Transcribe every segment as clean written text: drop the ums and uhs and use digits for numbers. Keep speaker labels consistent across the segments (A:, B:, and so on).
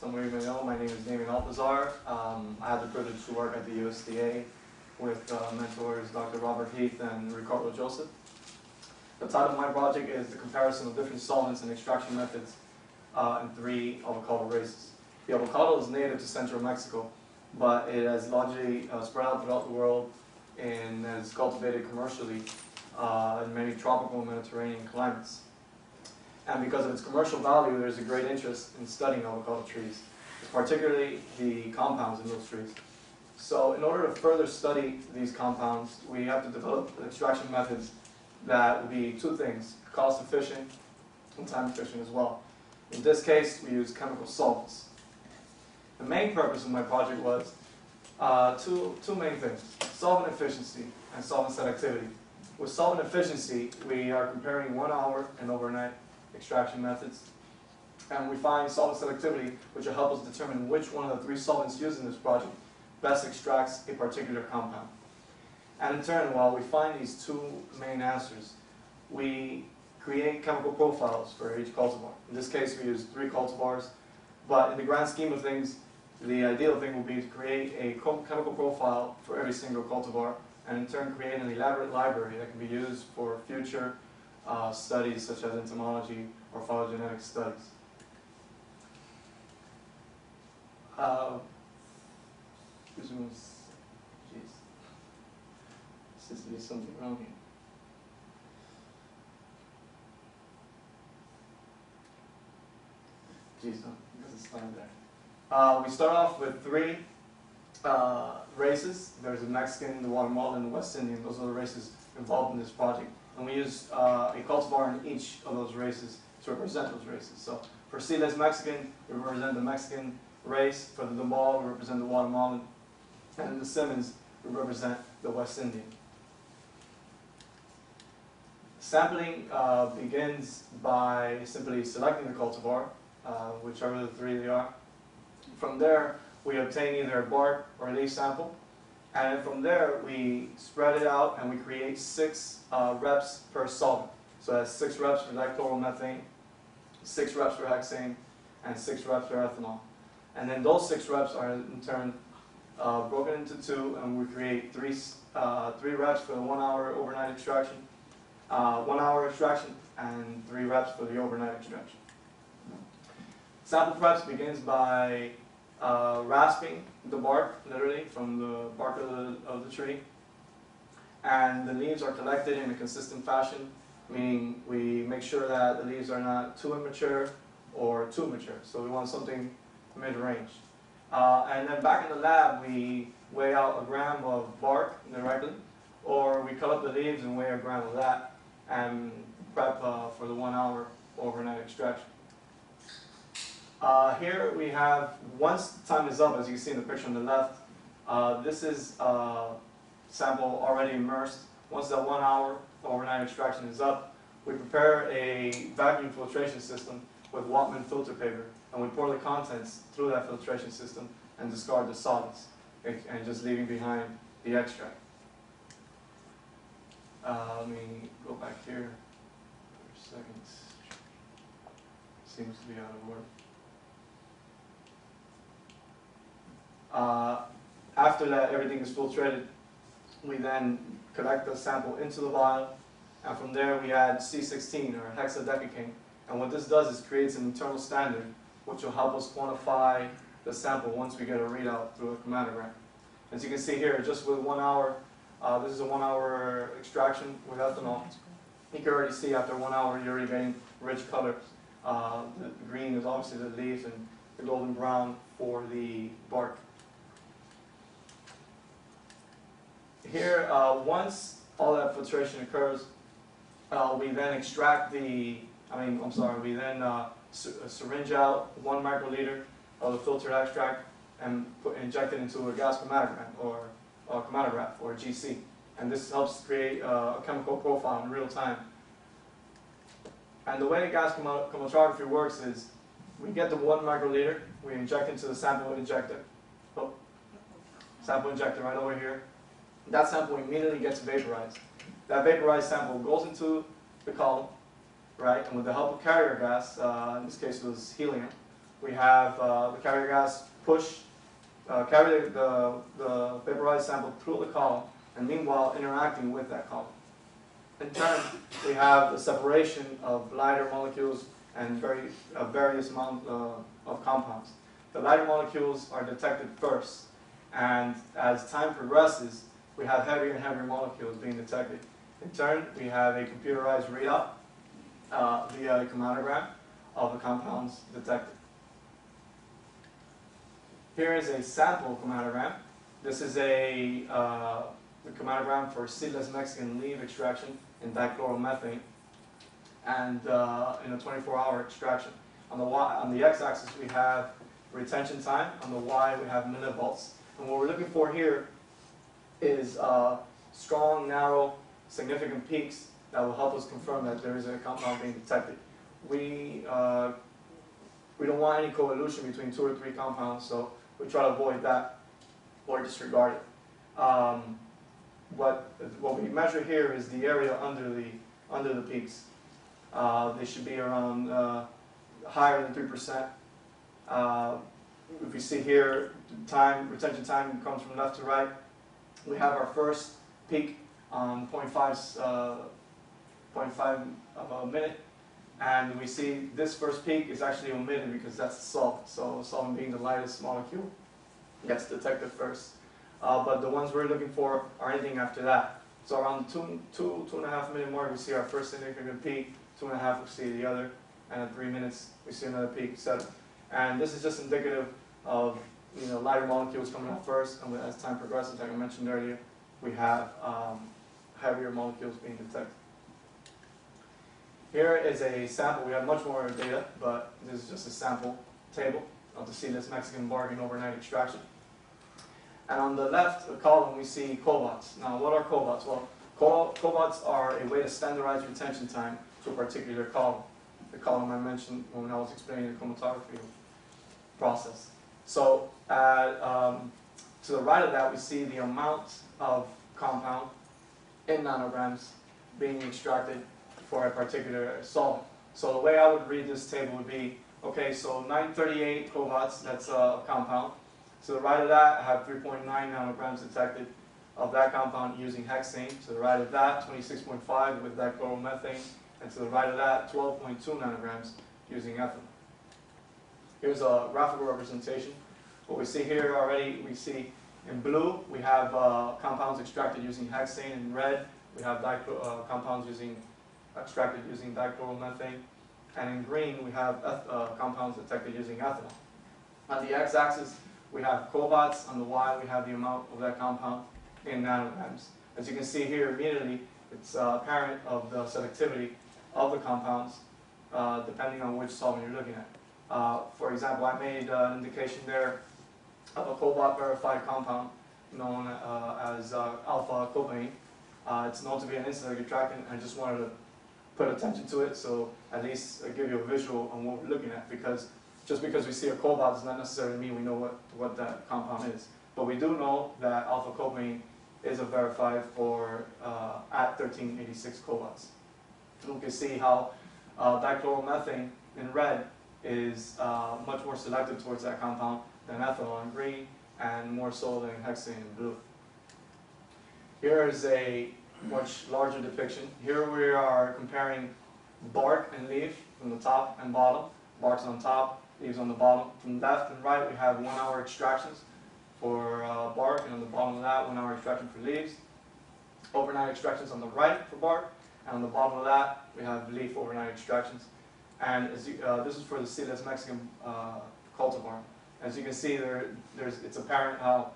A: some of you may know, my name is Damien Alpizar. I had the privilege to work at the USDA with mentors Dr. Robert Heath and Ricardo Joseph. The title of my project is the comparison of different solvents and extraction methods in 3 avocado races. The avocado is native to central Mexico, but it has largely spread out throughout the world and is cultivated commercially in many tropical and Mediterranean climates. And because of its commercial value, there's a great interest in studying avocado trees, particularly the compounds in those trees. So in order to further study these compounds, we have to develop extraction methods that would be 2 things: cost efficient and time efficient as well. In this case, we use chemical solvents. The main purpose of my project was two main things: solvent efficiency and solvent selectivity. With solvent efficiency, we are comparing 1-hour and overnight extraction methods, and we find solvent selectivity, which will help us determine which one of the 3 solvents used in this project best extracts a particular compound. And in turn, while we find these 2 main answers, we create chemical profiles for each cultivar. In this case, we use 3 cultivars, but in the grand scheme of things, the ideal thing would be to create a chemical profile for every single cultivar, and in turn create an elaborate library that can be used for future studies such as entomology or phylogenetic studies. Jeez, seems to be something wrong here. Jeez, no, because it's not there. We start off with 3 races. There's the Mexican, the Guatemalan, and the West Indian. Those are the races involved in this project. And we use a cultivar in each of those races to represent those races. So for seedless Mexican, we represent the Mexican race. For the Dombal, we represent the Guatemalan. And in the Simmons, we represent the West Indian. Sampling begins by simply selecting the cultivar, whichever of the 3 they are. From there, we obtain either a bark or a leaf sample. And from there, we spread it out and we create 6 reps per solvent. So that's 6 reps for dichloromethane, 6 reps for hexane, and 6 reps for ethanol. And then those 6 reps are in turn broken into 2, and we create 3 reps for the 1-hour overnight extraction, 1-hour extraction, and 3 reps for the overnight extraction. Sample preps begins by rasping the bark, literally, from the bark of the tree. And the leaves are collected in a consistent fashion, meaning we make sure that the leaves are not too immature or too mature. So we want something mid-range. And then back in the lab, we weigh out a gram of bark directly, or we cut up the leaves and weigh a gram of that, and prep for the 1-hour overnight extraction. Here we have, once time is up, as you can see in the picture on the left, this is a sample already immersed. Once that 1-hour overnight extraction is up, we prepare a vacuum filtration system with Wattman filter paper, and we pour the contents through that filtration system and discard the solids, and just leaving behind the extract. Let me go back here for a second. Seems to be out of order. After that, everything is filtrated. We then collect the sample into the vial, and from there we add C16 or hexadecacane. And what this does is creates an internal standard which will help us quantify the sample once we get a readout through a chromatogram. As you can see here, just with 1 hour, this is a 1-hour extraction with ethanol. You can already see after 1 hour you're already getting rich colors. The green is obviously the leaves, and the golden brown for the bark. Here, once all that filtration occurs, we then extract we then syringe out 1 microliter of the filtered extract and inject it into a gas chromatogram or chromatograph or GC. And this helps create a chemical profile in real time. And the way gas chromatography works is we get the 1 microliter, we inject into the sample injector. Oh, sample injector right over here. That sample immediately gets vaporized. That vaporized sample goes into the column, right? And with the help of carrier gas, in this case it was helium, we have the carrier gas carry the vaporized sample through the column, and meanwhile interacting with that column. In turn, we have the separation of lighter molecules and various amount of compounds. The lighter molecules are detected first, and as time progresses, we have heavier and heavier molecules being detected. In turn, we have a computerized readout via a chromatogram of the compounds detected. Here is a sample chromatogram. This is a chromatogram for seedless Mexican leaf extraction in dichloromethane, and in a 24-hour extraction. On the x-axis we have retention time. On the y we have millivolts. And what we're looking for here is strong, narrow, significant peaks that will help us confirm that there is a compound being detected. We don't want any coelution between 2 or 3 compounds, so we try to avoid that or disregard it. What we measure here is the area under the peaks. They should be around higher than 3%. If we see here, retention time comes from left to right. We have our first peak on 0.5 of a minute, and we see this first peak is actually omitted because that's the solvent. So solvent being the lightest molecule gets detected first. But the ones we're looking for are anything after that. So around 2.5 minute mark, we see our first significant peak. 2.5, we see the other, and at 3 minutes, we see another peak, etc. And this is just indicative of lighter molecules coming out first, and as time progresses, like I mentioned earlier, we have heavier molecules being detected. Here is a sample. We have much more data, but this is just a sample table of the seedless Mexican bark in overnight extraction. And on the left column, we see cobots. Now, what are cobots? Well, cobots are a way to standardize retention time to a particular column. The column I mentioned when I was explaining the chromatography process. So, to the right of that, we see the amount of compound in nanograms being extracted for a particular solvent. So the way I would read this table would be, okay, so 938 cobots, that's a compound. To the right of that, I have 3.9 nanograms detected of that compound using hexane. To the right of that, 26.5 with dichloromethane. And to the right of that, 12.2 nanograms using ethanol. Here's a graphical representation. What we see here already, we see in blue, we have compounds extracted using hexane. In red, we have compounds extracted using dichloromethane. And in green, we have compounds detected using ethanol. On the x-axis, we have cobots. On the y, we have the amount of that compound in nanograms. As you can see here immediately, it's apparent of the selectivity of the compounds depending on which solvent you're looking at. For example, I made an indication there of a cobot verified compound known as alpha-copaine. It's known to be an insect attractant. I just wanted to put attention to it, so at least give you a visual on what we're looking at, because just because we see a cobalt does not necessarily mean we know what that compound is. But we do know that alpha-copaine is a verified for at 1386 cobalts. You can see how dichloromethane in red is much more selective towards that compound than ethanol in green, and more so than hexane in blue. Here is a much larger depiction. Here we are comparing bark and leaf from the top and bottom. Bark's on top, leaves on the bottom. From left and right, we have 1 hour extractions for bark, and on the bottom of that, 1 hour extraction for leaves. Overnight extractions on the right for bark, and on the bottom of that, we have leaf overnight extractions. And as this is for the seedless Mexican cultivar. As you can see, it's apparent how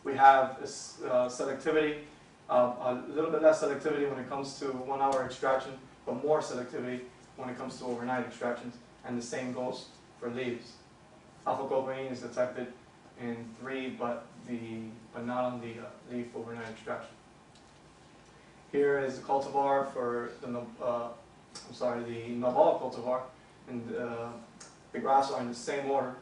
A: we have this selectivity, a little bit less selectivity when it comes to 1 hour extraction, but more selectivity when it comes to overnight extractions, and the same goes for leaves. Alpha-copaine is detected in 3, but not on the leaf overnight extraction. Here is the cultivar for the Nabal cultivar, and the graphs are in the same order.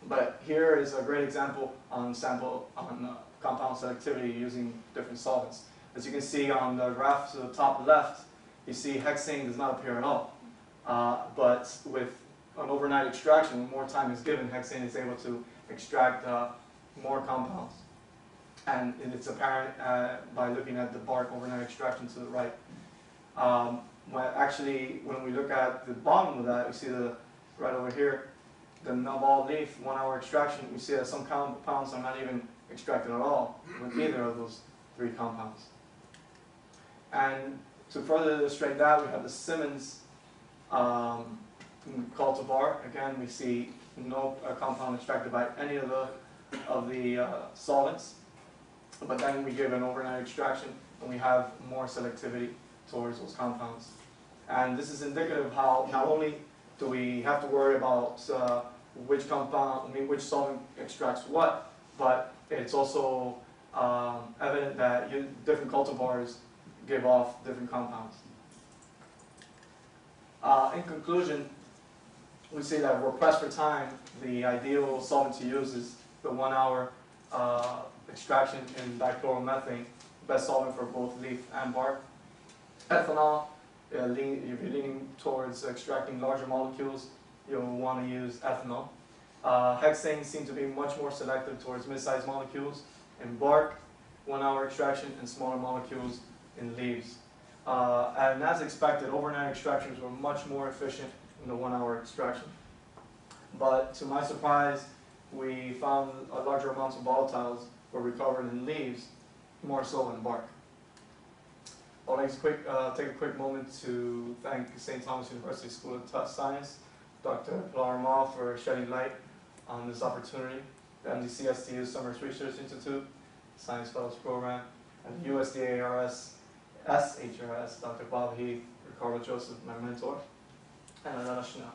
A: But here is a great example on compound selectivity using different solvents. As you can see on the graph to the top left, you see hexane does not appear at all. But with an overnight extraction, when more time is given, hexane is able to extract more compounds. And it's apparent by looking at the bark overnight extraction to the right. When we look at the bottom of that, we see right over here, the null leaf 1 hour extraction. We see that some compounds are not even extracted at all with either of those 3 compounds. And to further illustrate that, we have the Simmons cultivar. Again, we see no compound extracted by any of the solvents. But then we give an overnight extraction, and we have more selectivity towards those compounds. And this is indicative of how not only do we have to worry about which solvent extracts what, but it's also evident that different cultivars give off different compounds. In conclusion, we see that if we're pressed for time, the ideal solvent to use is the 1 hour extraction in dichloromethane, best solvent for both leaf and bark. Ethanol, if you're leaning towards extracting larger molecules, you'll want to use ethanol. Hexanes seem to be much more selective towards mid-sized molecules in bark, 1 hour extraction, and smaller molecules in leaves. And as expected, overnight extractions were much more efficient in the 1 hour extraction. But to my surprise, we found larger amounts of volatiles were recovered in leaves, more so in bark. I'll take a quick moment to thank St. Thomas University School of Science, Dr. Pilar for shedding light on this opportunity, the MDCSTU Summers Research Institute, Science Fellows Program, and the USDA SHRS, Dr. Bob Heath, Ricardo Joseph, my mentor, and Alana Chanel.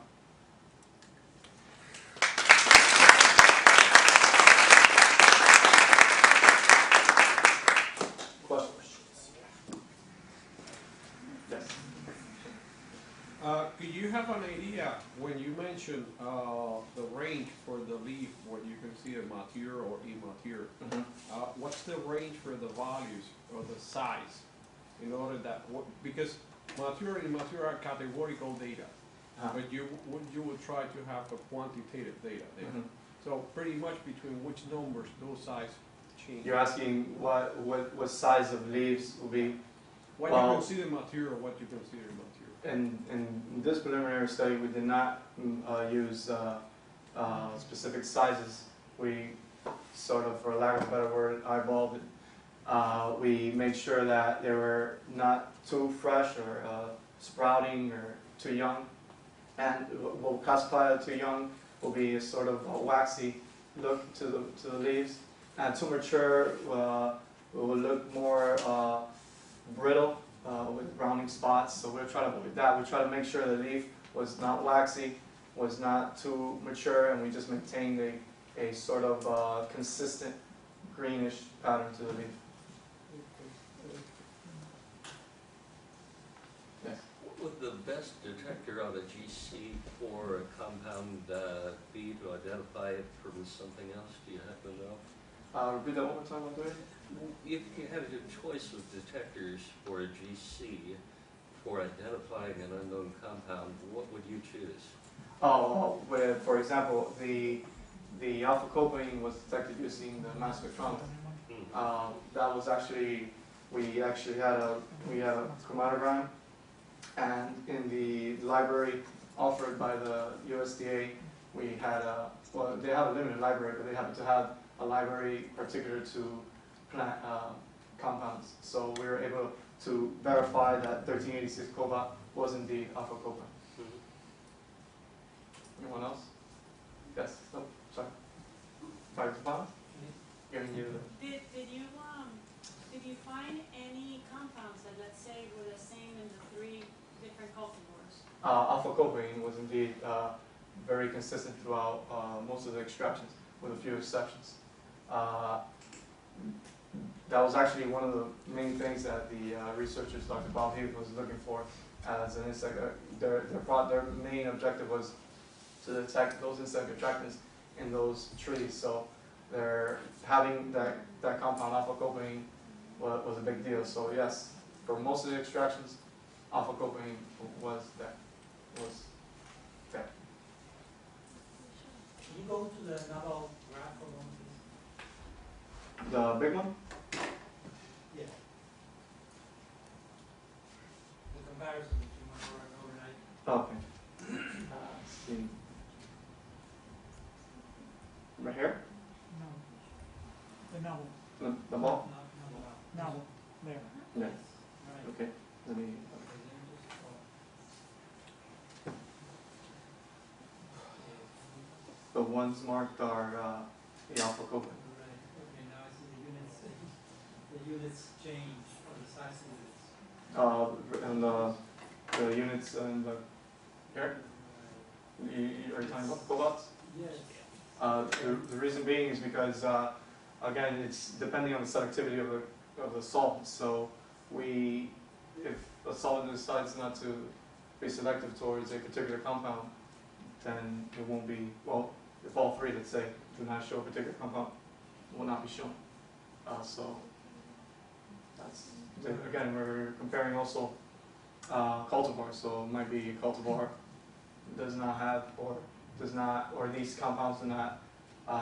B: Do you have an idea when you mentioned the range for the leaf, what you consider mature or immature? What's the range for the values or the size? In order that, because mature and immature are categorical data, but you would try to have a quantitative data there. So pretty much between which numbers those size change.
A: You're asking what size of leaves will be?
B: What you consider mature or what you consider immature?
A: In this preliminary study, we did not use specific sizes. We sort of, for lack of a better word, eyeballed it. We made sure that they were not too fresh or sprouting or too young. And we'll classify it too young will be a sort of a waxy look to the leaves. And too mature will look more brittle. With browning spots, so we'll try to avoid that. We try to make sure the leaf was not waxy, was not too mature, and we just maintained a sort of consistent greenish pattern to the leaf. Yes?
C: What would the best detector on a GC for a compound be to identify it from something else? Do you happen to know?
A: Repeat that one more time, Andre.
C: If you had a choice of detectors for a GC for identifying an unknown compound, what would you choose?
A: For example, the alpha-copaine was detected using the mass spectrometer. That was actually, we had a chromatogram, and in the library offered by the USDA, we had they have a limited library, but they happen to have a library particular to plant compounds. So we were able to verify that 1386 cobalt was indeed alpha-copaine. Anyone else? Yes? No? Sorry. Dr. Bob? Giving you the...
D: Did you find any compounds that, let's say, were the same in the 3 different cultivars?
A: Alpha-copaine was indeed very consistent throughout most of the extractions, with a few exceptions. That was actually one of the main things that the researchers, Dr. Bob Heath, was looking for as an insect. Their main objective was to detect those insect attractants in those trees. So they're having that compound alpha-copaine was a big deal. So yes, for most of the extractions, alpha-copaine was there.
E: go to the novel graph for one, please?
A: The big one?
E: Yeah. The comparison between mature and overnight.
A: Okay. Let's see. Right here?
F: No. The novel.
A: The ball?
F: Novel. There.
A: Yeah.
E: Right.
A: Okay. Let me.
E: Okay, let me just
A: The ones marked are the alpha coupling.
E: Right, okay, now I see the units, the units change, or the size of units.
A: And the units and the here. Are you talking about the cobots?
E: Yes.
A: The reason being is because again, it's depending on the selectivity of the solvent. So if a solvent decides not to be selective towards a particular compound, then it won't be, well, if all three, let's say, do not show a particular compound, it will not be shown. So that's, again, we're comparing also cultivars. So it might be a cultivar does not have, or these compounds do not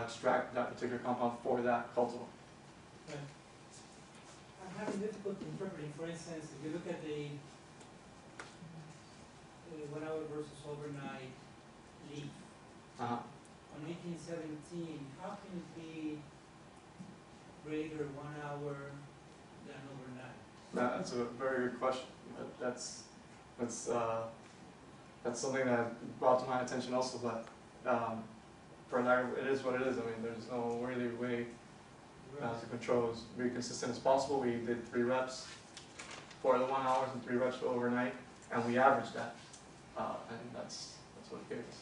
A: extract that particular compound for that cultivar.
E: Right. I'm having difficulty interpreting, for instance, if you look at the 1 hour versus overnight leaf,
A: Uh-huh.
E: on 1817, how can it be greater 1 hour than overnight?
A: That's a very good question. That's something that brought to my attention also. But for lack of, it is what it is. I mean, there's no really way to control as be consistent as possible. We did 3 reps for the 1 hour and 3 reps for overnight, and we averaged that, and that's what it gave us.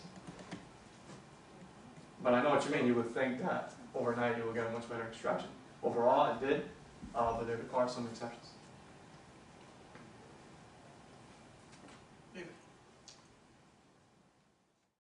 A: But I know what you mean. You would think that overnight you will get a much better extraction. Overall, it did, but there are some exceptions.